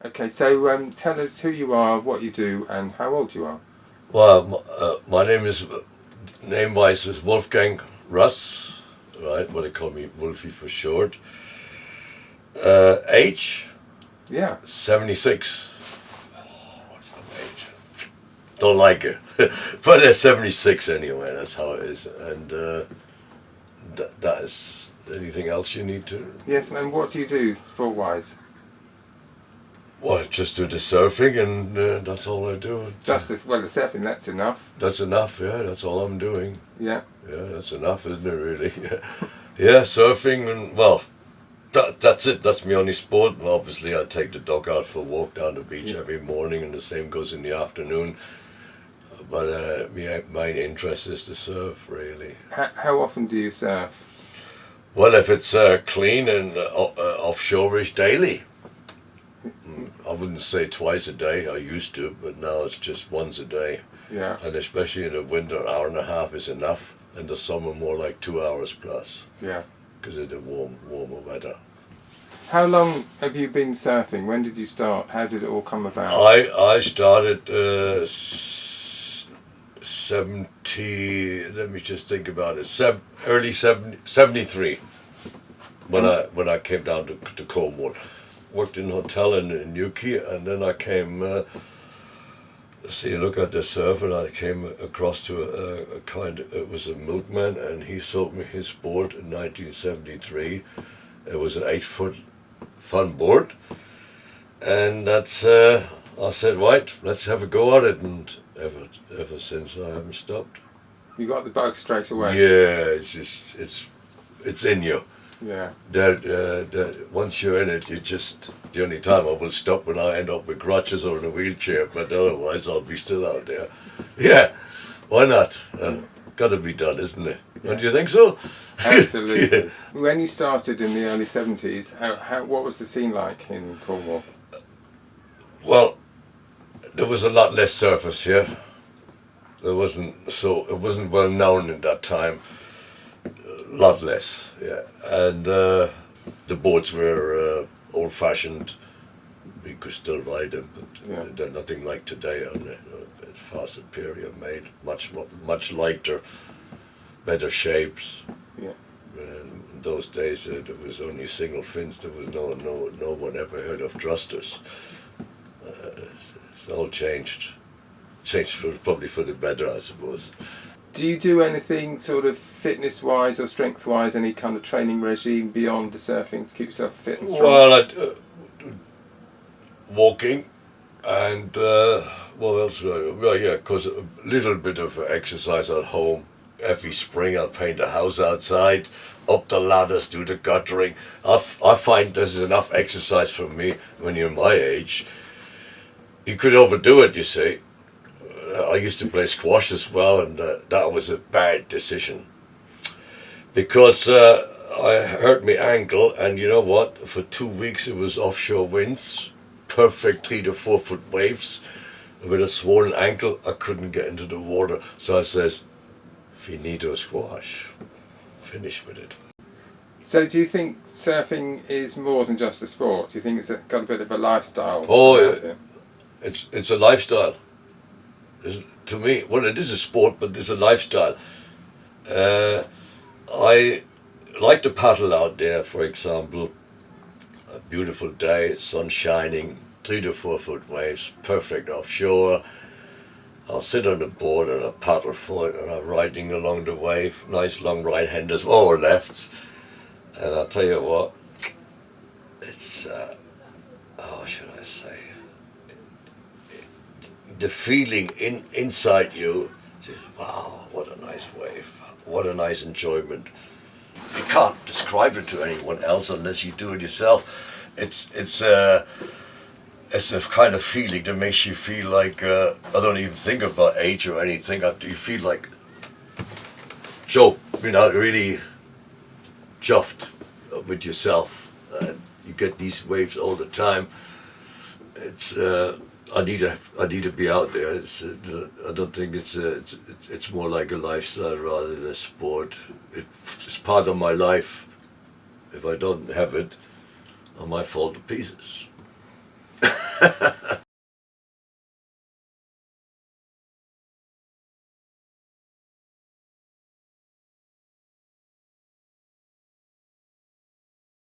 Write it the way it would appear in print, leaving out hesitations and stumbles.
Okay, so tell us who you are, what you do, and how old you are. Well, my name-wise is Wolfgang Russ, right? What they call me Wolfi for short. Age Yeah. 76. What's the age? Don't like it, but it's 76 anyway. That's how it is, and that is. Anything else you need to? Yes, and what do you do sport-wise? Well, just do the surfing, and that's all I do. Just as well as surfing, that's enough. That's enough. Yeah, that's all I'm doing. Yeah. Yeah, that's enough, isn't it? Really? Yeah, surfing, and well, that's it. That's my only sport. And obviously, I take the dog out for a walk down the beach every morning, and the same goes in the afternoon. But my interest is to surf, really. How often do you surf? Well, if it's clean and offshore-ish, daily. I wouldn't say twice a day. I used to, but now it's just once a day. Yeah. And especially in the winter, an hour and a half is enough. In the summer, more like 2 hours plus. Yeah. Because of the warmer weather. How long have you been surfing? When did you start? How did it all come about? I started 70. Let me just think about it. Early 73. When I came down to Cornwall, worked in a hotel in Newquay, and then I came. Look at the surf, and I came across to a kind. It was a milkman, and he sold me his board in 1973. It was an 8-foot fun board, and that's. I said, right, let's have a go at it, and ever since I haven't stopped. You got the bug straight away. Yeah, it's in you. Yeah. That once you're in it, the only time I will stop when I end up with crutches or in a wheelchair, but otherwise I'll be still out there. Yeah, why not? Got to be done, isn't it? Yeah. Don't you think so? Absolutely. Yeah. When you started in the early 70s, what was the scene like in Cornwall? Well, there was a lot less surface here. It wasn't well known at that time. A lot less, yeah. And the boats were old-fashioned. We could still ride them, but they're nothing like today. Far superior made, much lighter, better shapes. Yeah. And in those days, there was only single fins. There was no one ever heard of thrusters. It's all changed. Probably for the better, I suppose. Do you do anything sort of fitness-wise or strength-wise, any kind of training regime beyond the surfing to keep yourself fit and strong? Well, walking, and what else? Well, yeah, because a little bit of exercise at home. Every spring I paint the house outside, up the ladders, do the guttering. I find there's enough exercise for me when you're my age. You could overdo it, you see. I used to play squash as well, and that was a bad decision. Because I hurt my ankle, and you know what? For 2 weeks it was offshore winds, perfect 3 to 4 foot waves. With a swollen ankle, I couldn't get into the water. So I says, finito squash, finish with it. So do you think surfing is more than just a sport? Do you think it's got a bit of a lifestyle? Oh, about it? It's a lifestyle. To me, well, it is a sport, but it's a lifestyle. I like to paddle out there, for example. A beautiful day, sun shining, 3 to 4 foot waves, perfect offshore. I'll sit on the board and I paddle for it, and I'm riding along the wave. Nice long right-handers or lefts. And I'll tell you what, it's, how should I say? The feeling inside you says, wow, what a nice wave, what a nice enjoyment. You can't describe it to anyone else unless you do it yourself. It's a kind of feeling that makes you feel like, I don't even think about age or anything. You feel like, so, you're not really chuffed with yourself. You get these waves all the time. It's I need to be out there. I don't think it's more like a lifestyle rather than a sport. It's part of my life. If I don't have it, I might fall to pieces.